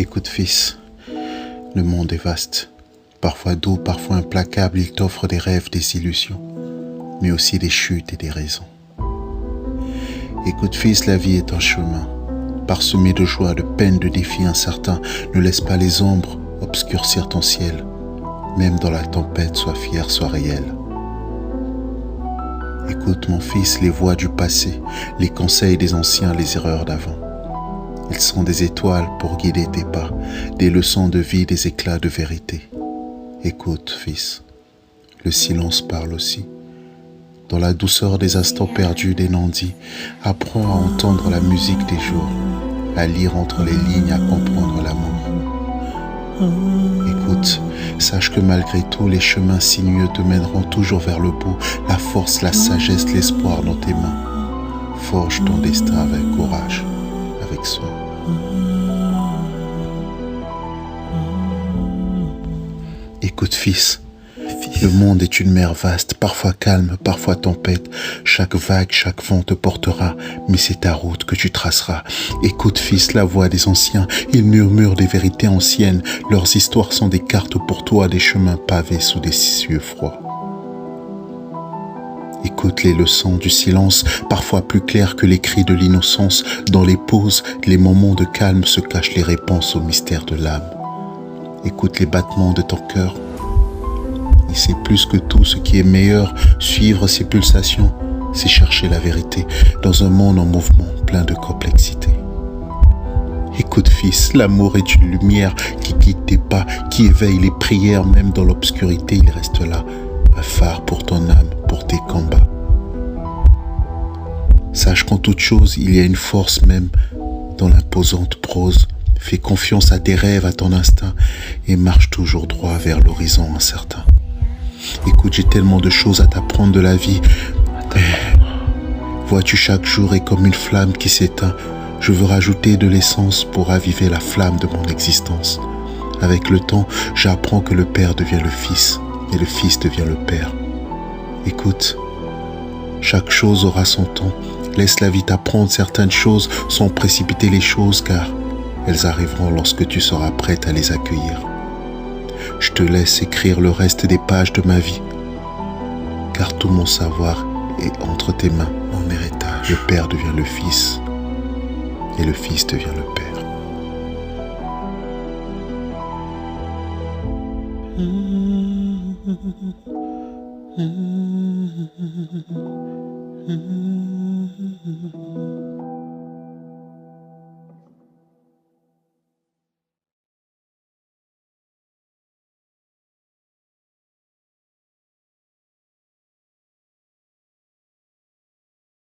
Écoute fils, le monde est vaste. Parfois doux, parfois implacable, il t'offre des rêves, des illusions, mais aussi des chutes et des raisons. Écoute fils, la vie est un chemin, parsemé de joie, de peine, de défis incertains. Ne laisse pas les ombres obscurcir ton ciel. Même dans la tempête, sois fier, sois réel. Écoute mon fils, les voix du passé, les conseils des anciens, les erreurs d'avant. Ils sont des étoiles pour guider tes pas, des leçons de vie, des éclats de vérité. Écoute, fils, le silence parle aussi. Dans la douceur des instants perdus, des non-dits, apprends à entendre la musique des jours, à lire entre les lignes, à comprendre l'amour. Écoute, sache que malgré tout, les chemins sinueux te mèneront toujours vers le bout. La force, la sagesse, l'espoir dans tes mains. Forge ton destin avec courage, avec soin. Écoute, fils, le monde est une mer vaste, parfois calme, parfois tempête. Chaque vague, chaque vent te portera, mais c'est ta route que tu traceras. Écoute, fils, la voix des anciens, ils murmurent des vérités anciennes. Leurs histoires sont des cartes pour toi, des chemins pavés sous des cieux froids. Écoute les leçons du silence, parfois plus clairs que les cris de l'innocence. Dans les pauses, les moments de calme se cachent les réponses aux mystères de l'âme. Écoute les battements de ton cœur. Et c'est plus que tout ce qui est meilleur, suivre ses pulsations, c'est chercher la vérité dans un monde en mouvement plein de complexité. Écoute fils, l'amour est une lumière qui guide tes pas, qui éveille les prières, même dans l'obscurité, il reste là, un phare pour ton âme, pour tes combats. Sache qu'en toute chose, il y a une force même dans l'imposante prose. Fais confiance à tes rêves, à ton instinct et marche toujours droit vers l'horizon incertain. Écoute, j'ai tellement de choses à t'apprendre de la vie. Vois-tu, chaque jour est comme une flamme qui s'éteint. Je veux rajouter de l'essence pour raviver la flamme de mon existence. Avec le temps, j'apprends que le Père devient le Fils et le Fils devient le Père. Écoute, chaque chose aura son temps. Laisse la vie t'apprendre certaines choses sans précipiter les choses car elles arriveront lorsque tu seras prête à les accueillir. Je te laisse écrire le reste des pages de ma vie, car tout mon savoir est entre tes mains, mon héritage. Le Père devient le Fils, et le Fils devient le Père.